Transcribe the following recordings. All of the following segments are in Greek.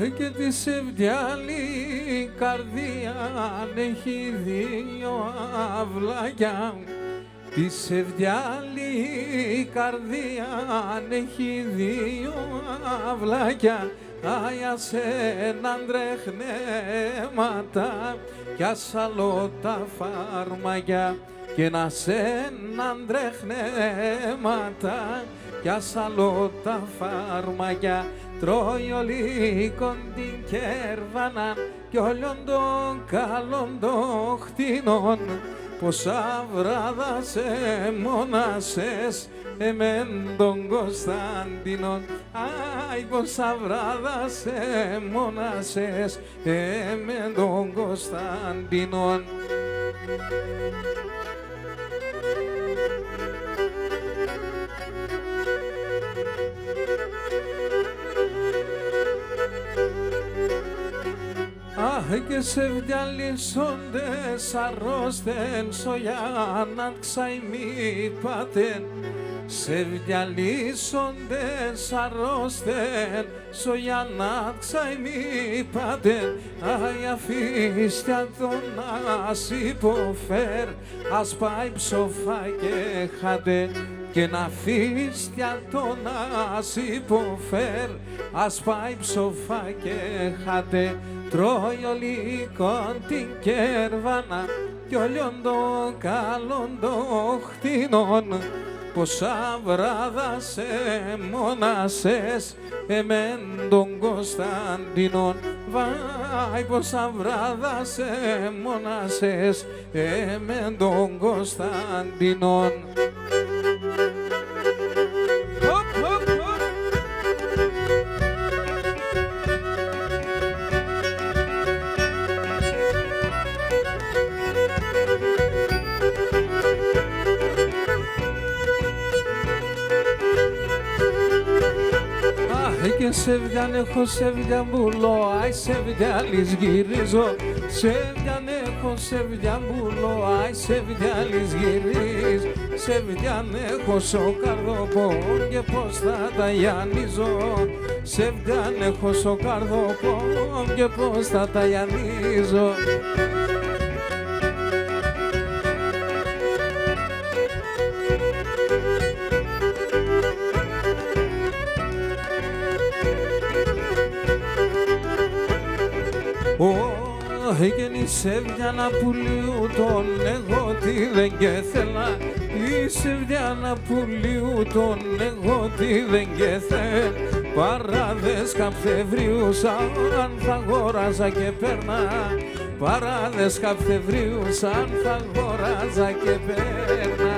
και τη σεβδιάλη καρδία έχει δύο αυλάκια. Τη σεβδιάλη καρδία έχει δύο αυλάκια. Άια σέναν τρεχνέματα κι ασαλό τα φάρμακια. Και να σέναν τρεχνέματα κι ασαλό τα φάρμακια. Τρώει ο λύκον την κέρβανα κι όλων των καλών των χτινών. Πόσα βράδα σε μονασές εμέν τον Κωνσταντινόν. Άι, πόσα βράδα σε μονασές εμέν τον Κωνσταντινόν. Και σε βιαλίσσοντες αρρώστεν σογιάναν ξαϊμίπατεν. Σε βιαλίσσοντες αρρώστεν σογιάναν ξαϊμίπατεν. Άι αφήστια τον ας υποφέρ ας πάει ψοφά και χάτε. Και να φύστια τον ας υποφέρ ας πάει ψοφά και χάτε. Τρώει ο λύκον την κέρβανα κι όλων των καλών των χτινών. Πόσα βράδα σε μονασές εμέν τον Κωνσταντινόν. Βάι, πόσα βράδα σε μονασές εμέν τον Κωνσταντινόν. Και σεβιάν έχω σεβιάν πουλώ, άι σεβιάλης γυρίζω. Σεβιάν έχω σεβιάν πουλώ, άι σεβιάλης γυρίζ. Σεβιάν έχω σοκαρδοπό και πώς θα τα γιανίζω. Σεβιάν έχω σοκαρδοπό και πώς θα τα γιανίζω. Έγινε σεβιάνα πουλίου τον εγώ τι δεν κέθελα. Η σεβιάνα πουλίου τον εγώ τι δεν κέθελ. Παράδες καπθευρίους αν θα αγόραζα και παίρνα. Παράδες καπθευρίους αν θα αγόραζα και παίρνα.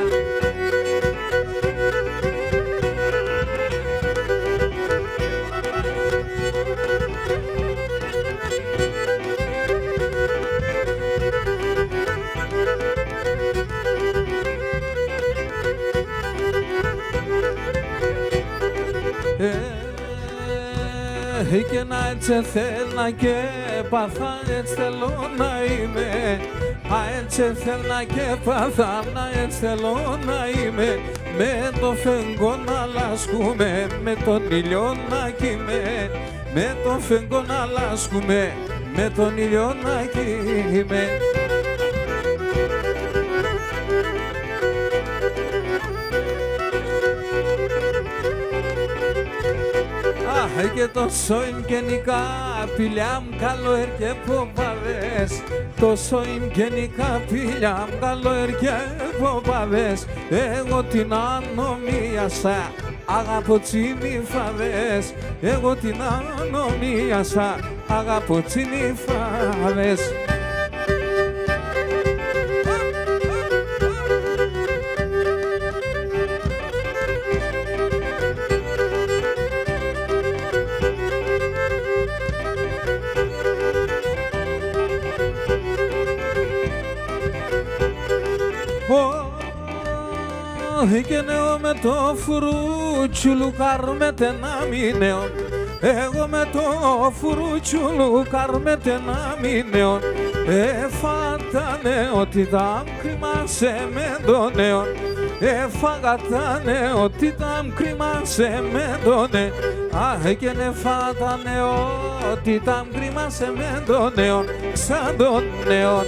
Και να έτσι θέλνα και παθά, έτσι θέλω να είμαι. Έτσι θέλνα και παθά, έτσι θέλω να είμαι. Με το φεγγό να λάσκουμε, με τον ήλιο να κοιμαι. Με το φεγγό να λάσκουμε, με τον ήλιο να κοιμαι. Και το σόιμ γενικά πηλιά μου καλοέρ και ποπάδες. Το σόιμ γενικά πηλιά μου καλοέρ και ποπάδες. Εγώ την ανομίασα, αγαπώ τσινιφάδες. Εγώ την ανομίασα, αγαπώ τσινιφάδες. Και νέο με το φουρούτσουλου καρμέτε να μην νέο. Εγώ με το φουρούτσουλου καρμέτε να μην νέο. Φάτανε ότι τα κρυμάσαι με το νέο. έφαγα τα νέο, τι ήταν κρίμα σε μέντονε. Αχ, και νεφά τα νέο, τι ήταν κρίμα σε μέντονε, σαν τον νέο.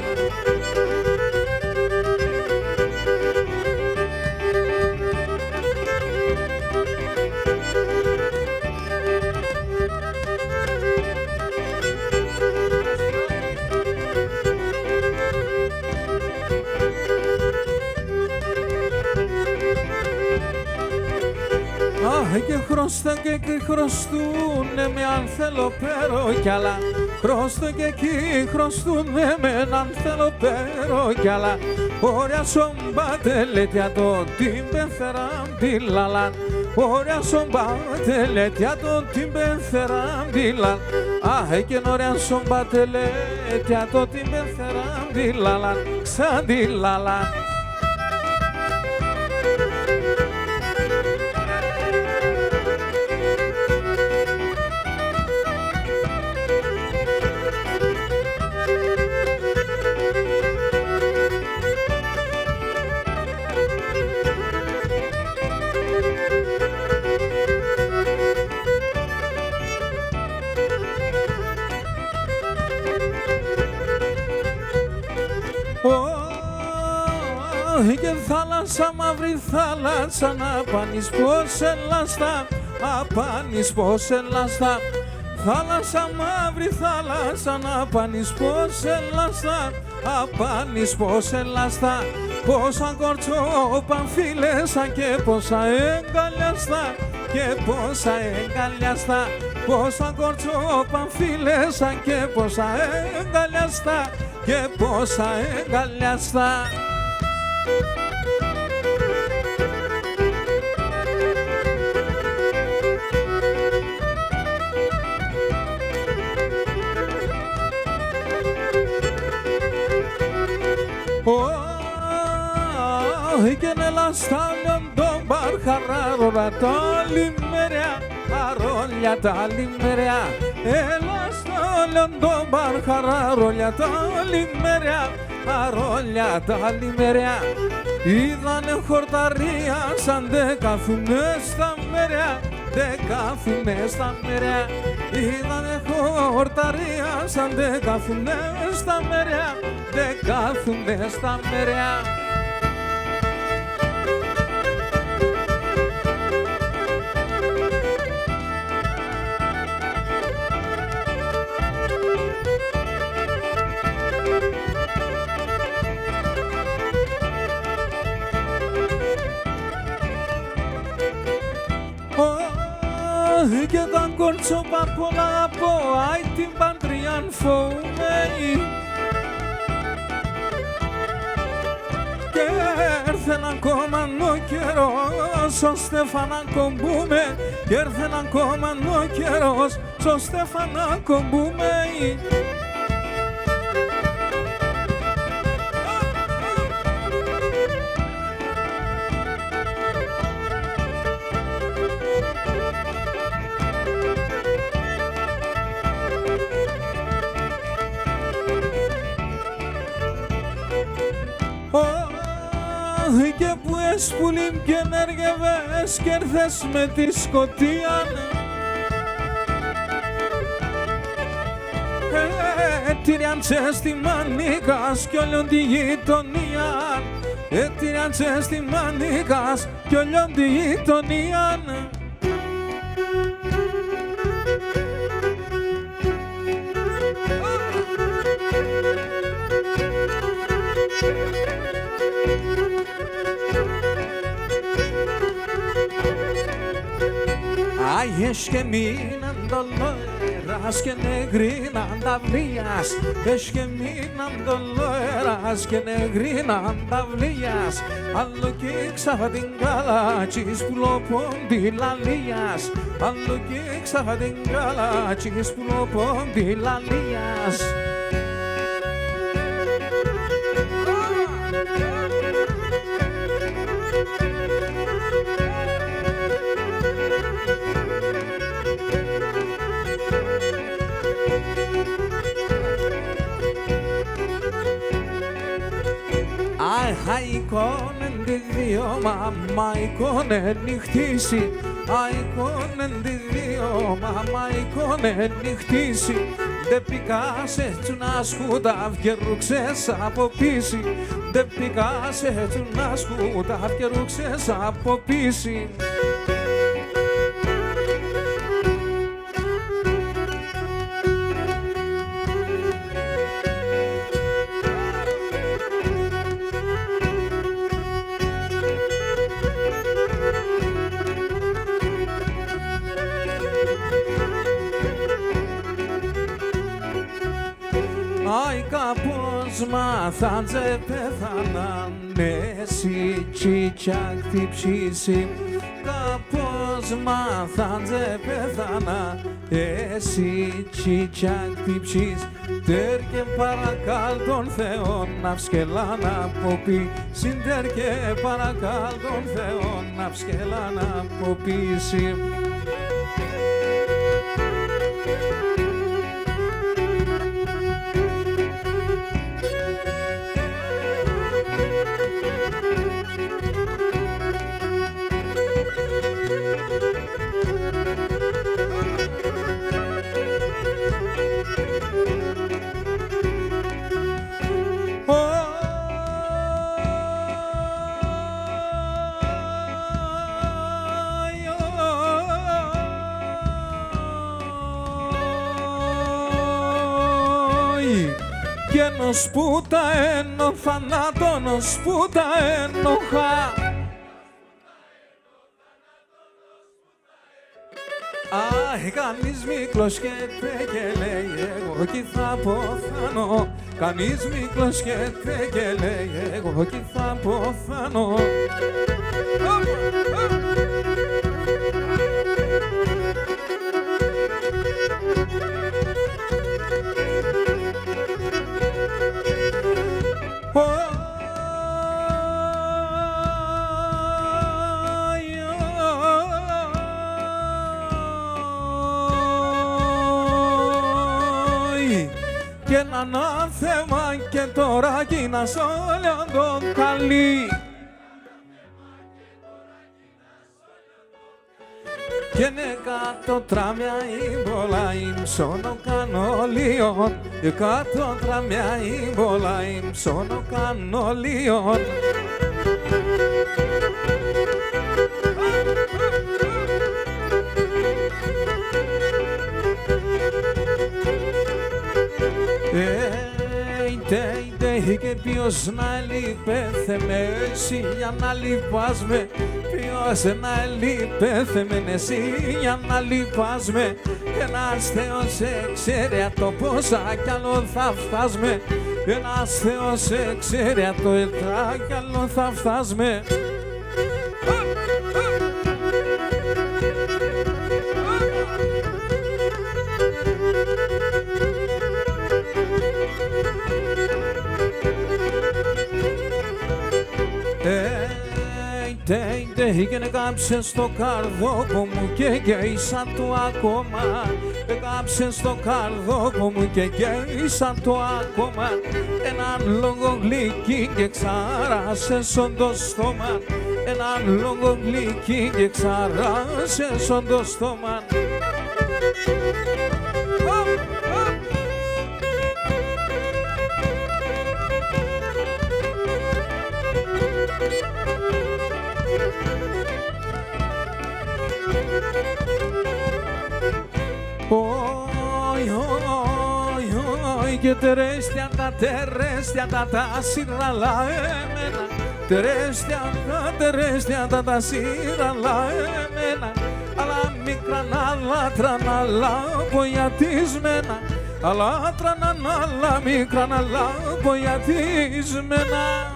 Και χρώστα και χρωστούνε με αν θέλω πέρω κι άλλα. Χρώστα και εκεί χρωστούνε με αν θέλω πέρω κι άλλα. Ωραία σομπάτε λέτε το την πεθεράμ τη λαλάν. Ωραία σομπάτε λέτε το την πεθεράμ τη λαλάν. Αχ, και ωραία σομπάτε λέτε το την πεθεράμ τη λαλάν. Σαν τη λαλάν. Και θάλασσα, μαύρη θάλασσα, να πάνεις πως ελάστα, απάνεις πως ελάστα. Θάλασσα, μαύρη θάλασσα, να πάνεις πως ελάστα, απάνεις πως ελάστα. Πόσα κορτσόπαν φίλεσα και πόσα εγκαλιάστα, και πόσα εγκαλιάστα. Πόσα κορτσόπαν φίλεσα και πόσα εγκαλιάστα, και πόσα εγκαλιάστα. Και νελά στα τον παρχαράρωρα τα λιμέρια, αρόλια τα λιμέρια. Έλα στα τον παρχαράρωλια τα λιμέρια, αρόλια τα λιμέρια. Είδανε χορταρία σαν δε κάθουνε στα μέρια, δε κάθουνε στα μέρια. Είδανε χορταρία σαν δε κάθουνε στα μέρια, δε κάθουνε στα μέρια. Και τα κορτσόπα πολλά από άι την παντριάν φοούμενη. Και έρθε έναν ακόμα ο καιρός ο Στέφανα κομπούμε. Και έρθε έναν ακόμα ο καιρός ο Στέφανα κομπούμε. Και που έσπουλην και ενέργευες και έρθες με τη σκοτία. Ετυριάντσες τη μανίκας κι όλον τη γειτονία. Ετυριάντσες τη μανίκας κι όλον τη γειτονία. Ay, es que minan doloras que negrinan tablillas. Es que minan doloras que negrinan tablillas. Allo que xafatingala chispulopon dilalillas. Allo que xafatingala chispulopon dilalillas. Αικόνεν τη δύο μαμά εικόνεν νυχτήσει. Αικόνεν τη δύο μαμά εικόνεν νυχτήσει. Δε πικάσε τσουνά σκούτα βγερούξες από πίση. Δε πικάσε τσουνά σκούτα βγερούξες από πίση. Άι κάπως μάθαν τσε πέθαναν εσύ τσίτσια χτυψήσει. Κάπως μάθαν τσε πέθαναν εσύ τσίτσια χτυψείς. Τέρ και παρακάλ τον Θεό να ψκελά να αποπήσει. Τέρ και παρακάλ τον Θεό να ψκελά να αποπήσει. Γένος που τα ένω, θανάτωνος που τα ένοχα. Αχ, κανείς μη κλωσκέται και λέει εγώ κι θα ποθάνω. Κανείς μη κλωσκέται και λέει εγώ κι θα ποθάνω. Και έναν άθεμα και τώρα γίνας όλον τον καλή. Και είναι κάτω τραμιά η μπολά υμψώνω κανολίων. Και κάτω τραμιά η μπολά υμψώνω κανολίων. Και ποιος να λυπέθεμαι εσύ για να λυπάς με. Ποιος να λυπέθεμαι εσύ για να λυπάς με. Ένας Θεός ξέρει το πόσα κι άλλο θα φτάσμε. Ένας Θεός ξέρει το ετρά κι άλλο θα φτάσμε. Και κάψε στο καρδόπο μου και γέισα το ακόμα. Κάψε στο καρδόπο μου και γέισα το ακόμα. Έναν λόγο γλυκί και ξαράσες το στόμα. Έναν λόγο γλυκί και ξαράσες το στόμα. Και τερέστια τα σύραλα εμένα. Τερέστια τα σύραλα εμένα. Αλλά μικράν αλάτραν αλλά πογιατισμένα. Αλάτραν αλλά μικράν αλλά πογιατισμένα.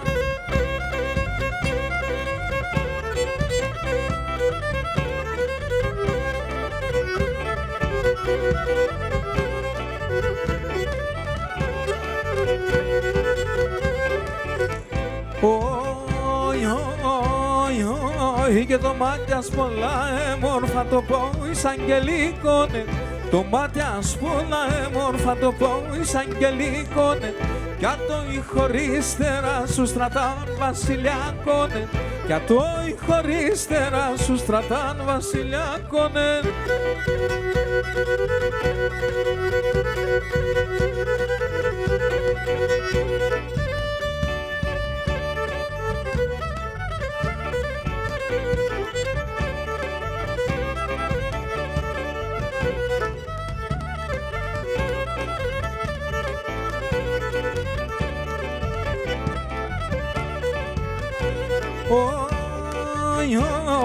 Και το μάτιας πολλά έμορφα το πω εισαγγελίκωνε. το μάτι ασπούλα έμορφα το πόης αγγελίκονε, κι το η χωρίστερα σου στρατάν βασιλιάκονε, κι το η χωρίστερα σου στρατάν βασιλιάκονε.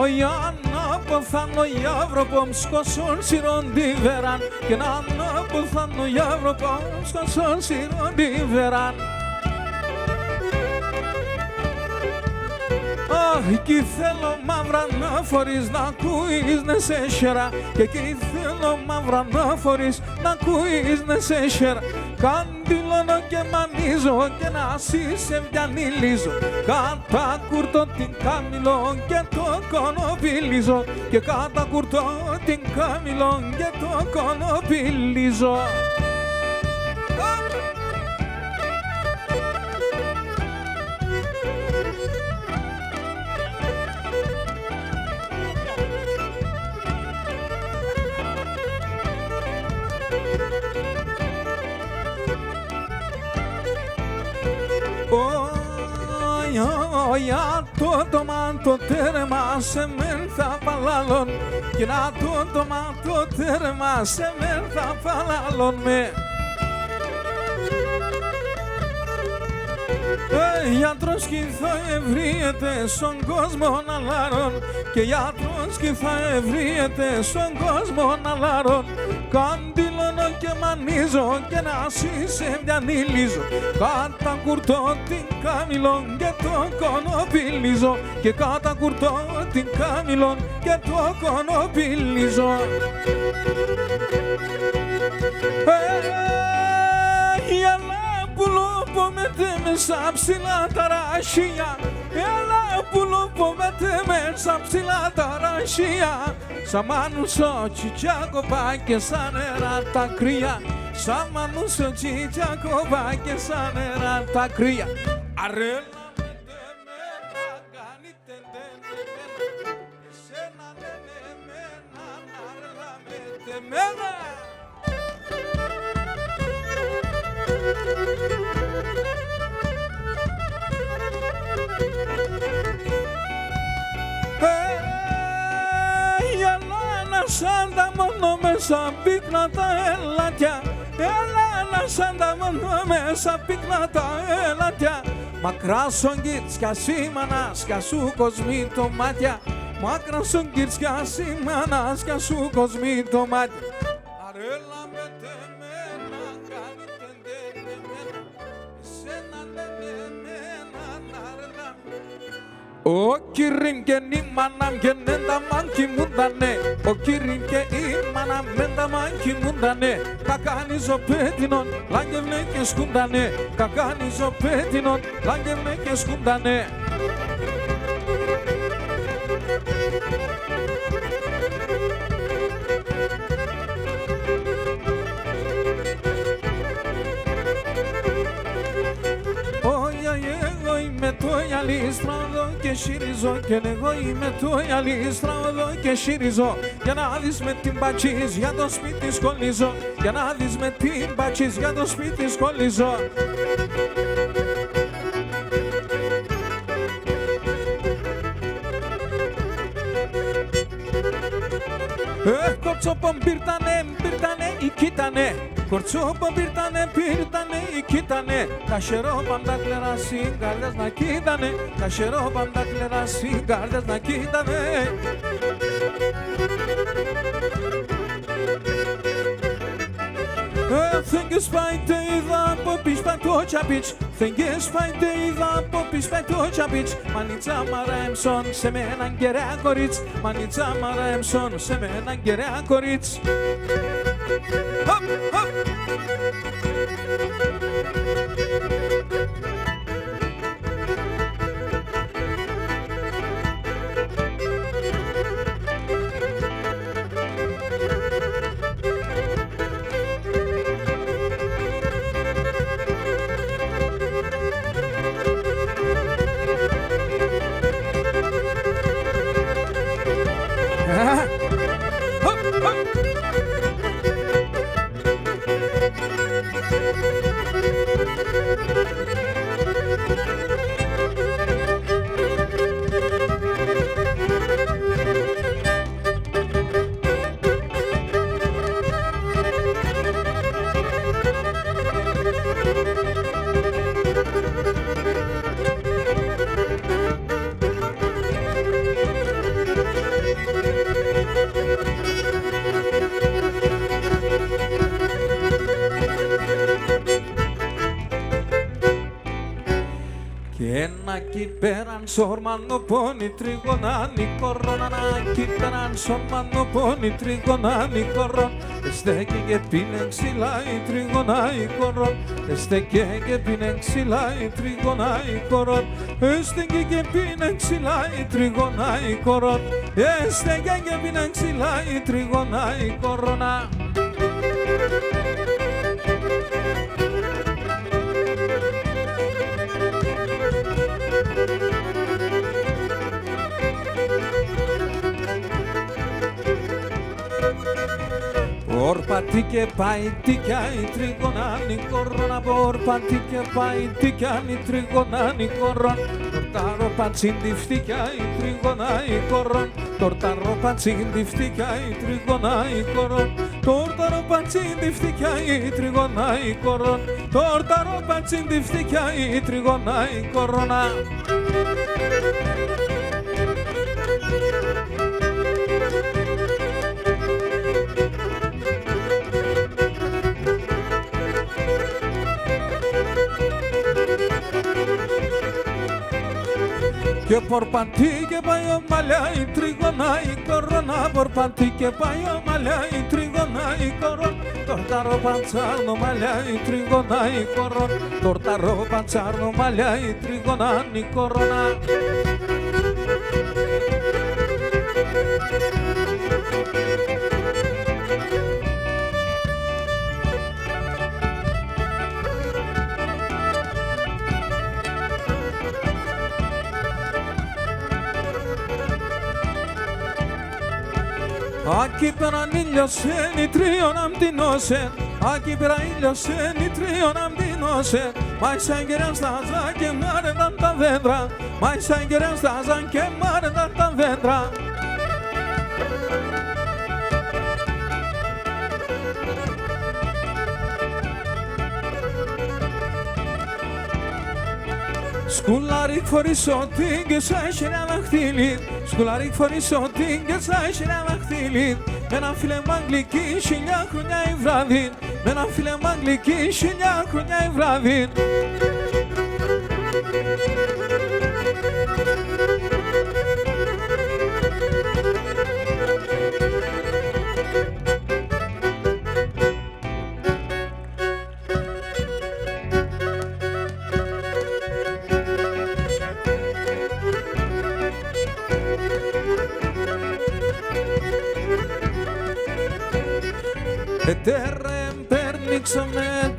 Oi, Anna, pothano Evropom skoson sirondi veran, και Anna, pothano Evropom skoson sirondi veran. Εκεί θέλω μαύρα να φορείς, να ακούεις ναι σε χέρα, και εκεί θέλω μαύρα να φορείς, να ακούεις ναι σε χέρα. Καντήλωνω και μανίζω και να σε βιανιλίζω, κατά κουρτώ την καμιλώ και το κονοπιλίζω, και κατά κουρτώ την καμιλώ και το κονοπιλίζω. Για το μάτω τέρμα σε μεν θα παλάλων, και να το μάτω τέρμα σε μεν θα παλάλων με. Γιατρός κι θα ευρίεται στον κόσμο να λάρων, και γιατρός κι θα ευρίεται στον κόσμο να λάρων. Καντήλωνω και μανίζω και να σε βιανιλίζω, κατά κουρτώ την καμιλόν και το κονοπιλίζω, και κατά κουρτώ την καμιλόν και το κονοπιλίζω. Πουλοπομέτε μέσα ψηλά τα ρashia, έλα πουλοπομέτε μέσα ψηλά τα ρashia. Σαν μανούσο τσιτσάκοπα και σαν νερά τα κρύα, σαν μανούσο τσιτσάκοπα και σαν νερά τα κρύα. Αρέλα με τεμένα, κάνει τεντεμένα, εσένα λένε εμένα, αρέλα με τεμένα. Η Ελλάνα σαν τα μόνο μέσα πίκνα τα ελάτια, Ελλάνα σαν τα μόνο μέσα πίκνα τα ελάτια. Μακρά σον κίτσια σήμανα σκιά σου κοσμί το μάτια, μακρά σον κίτσια σήμανα σκιά σου κοσμί το μάτια. Αρέλα με τεμένα, κάνει τεντεμένα, εσένα λένε εμένα, αρέλα. Ο κύριν και η μάνα και νέντα μαν κοιμούντανε, ο κύριν και η μάνα νέντα μαν κοιμούντανε. Κακάνιζο πέτεινον, λάγγευνε και σκούντανε, κακάνιζο πέτεινον, λάγγευνε και σκούντανε. Εγώ είμαι το γυαλίστρα εδώ και σιριζώ, και εγώ είμαι το γυαλίστρα εδώ και σιριζώ. Για να δεις με την πατσίς για το σπίτι σχολίζω, για να δεις με την πατσίς για το σπίτι σχολίζω. Κορτσόπον πήρτανε, κοίτανε, κορτσόπον πήρτανε, κοίτανε. Κασερό πάντα κλερά συγκάρδες να κοίτανε, κασερό πάντα κλερά συγκάρδες να κοίτανε. Θεγγες φάιτε είδα από πίσω το τσαπίτς, θεγγες φάιτε είδα από πίσω το τσαπίτς. Μανίτσα μαρέμψον σε με έναν κεραία κορίτς, μανίτσα μαρέμψον σε με έναν κεραία κορίτς. εκεί πέραν σορμανό πόνι τριγωνάνι κορώνανα εκεί πέραν σορμανό πόνι τριγωνάνι κορών στέκει και πίνε ξυλά η τριγωνά η κορών στέκει και πίνε ξυλά η τριγωνά η κορών στέκει και πίνε ξυλά η τριγωνά η κορών στέκει και πίνε ξυλά η τριγωνά η κορώνα. Πορπατή και πάει τι κι η τριγωνάνη κορώνα πορπατή και πάει τι κι η τριγωνάνη κορών τορτάρο πατσίντι φτικιά η τριγωνά η κορών τορτάρο πατσίντι φτικιά η τριγωνά η κορών τορτάρο πατσίντι φτικιά η τριγωνά η κορών τορτάρο πατσίντι φτικιά η τριγωνά η κορώνα. Και πορπαντή και πάει ο μαλλιά η τριγωνά η κορώνα πορπαντή και πάει ο μαλλιά η τριγωνά η κορών τορταρό παντσάρνο μαλλιά η τριγωνά η κορών τορταρό παντσάρνο μαλλιά η τριγωνά η κορώνα. Aki πέραν ήλιωσεν η τρίον αμτινώσεν Aki πέραν ήλιωσεν η τρίον αμτινώσεν Μα σαν καιράν στάζαν και μάρεταν τα δέντρα Μα σαν καιράν στάζαν και μάρεταν τα δέντρα. Σκουλάρικ φορισότη και σαν σειρά δαχτυλί Σκουλάρικ φορισότη και σαν σειρά δαχτυλί Με ένα φίλεμα αγγλική 1000 χρόνια η βράδυ Με ένα φίλεμα αγγλική 1000 χρόνια η βράδυ.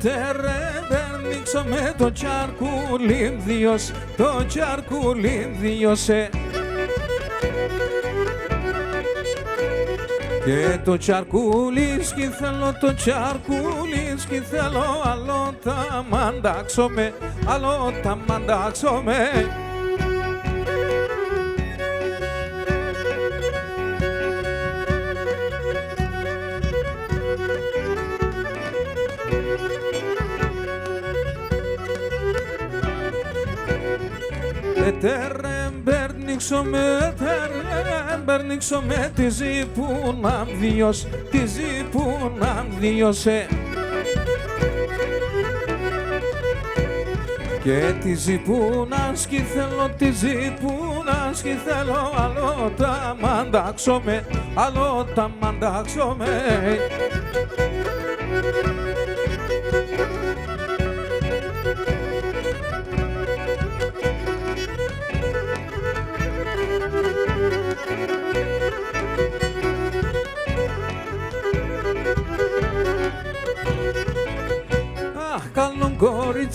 Τέρεμ περνίξαμε το τσαρκούλιν διος, το τσαρκούλιν διώσε. Και το τσαρκούλιν σκυθέλω, το τσαρκούλιν σκυθέλω, άλλο τα μαντάξομαι, άλλο τα μαντάξομαι. Τέρεμ περνίξομαι τη ζει που να διώσει, τη ζει που να διώσε. Και τη ζει που να σκυθέλω, τη ζει που να σκυθέλω, άλλο τα μαντάξομαι, άλλο τα μαντάξομαι.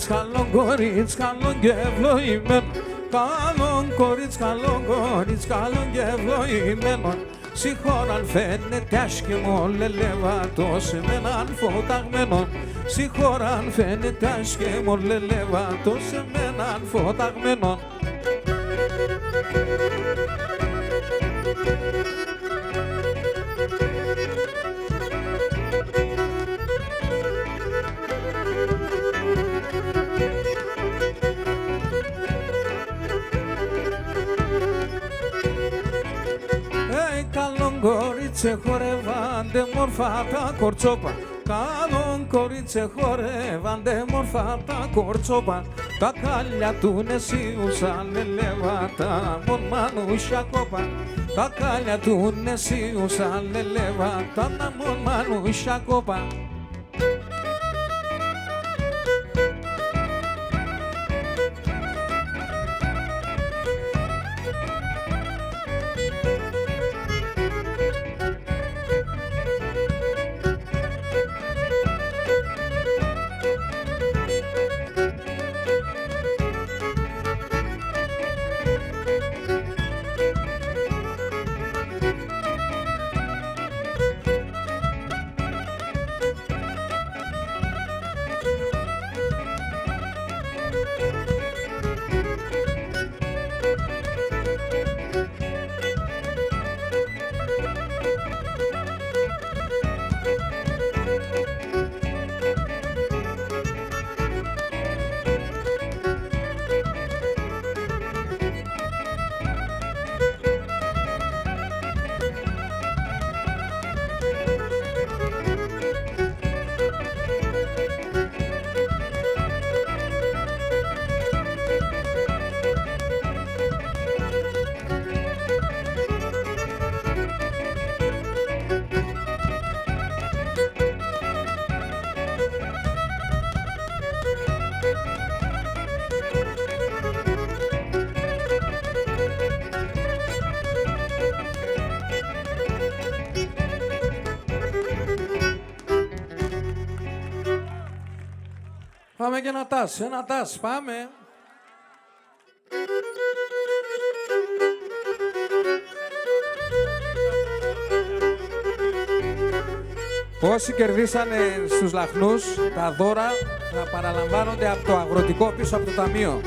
Καλόν κορίτς, καλόν και ευλογημένο. Καλόν κορίτς, καλόν και ευλογημένο. Συγχώραν φαίνεται άσχημο, λελεύατος με έναν φωταγμένο. Συγχώραν φαίνεται άσχημο, λελεύατος με έναν φωταγμένο. Κορίτσε χορεύαντε μορφά τα κορτσόπα. Καλόν κορίτσε χορεύαντε μορφά τα κορτσόπα. Τα κάλια του νεσίουσαν ελεύατα, μον μανούσια κόπα. Τα κάλια του νεσίουσαν ελεύατα, μον μανούσια κόπα. Πάμε και ένα τας, πάμε. Όσοι κερδίσανε στους λαχνούς, τα δώρα θα παραλαμβάνονται από το αγροτικό πίσω από το ταμείο.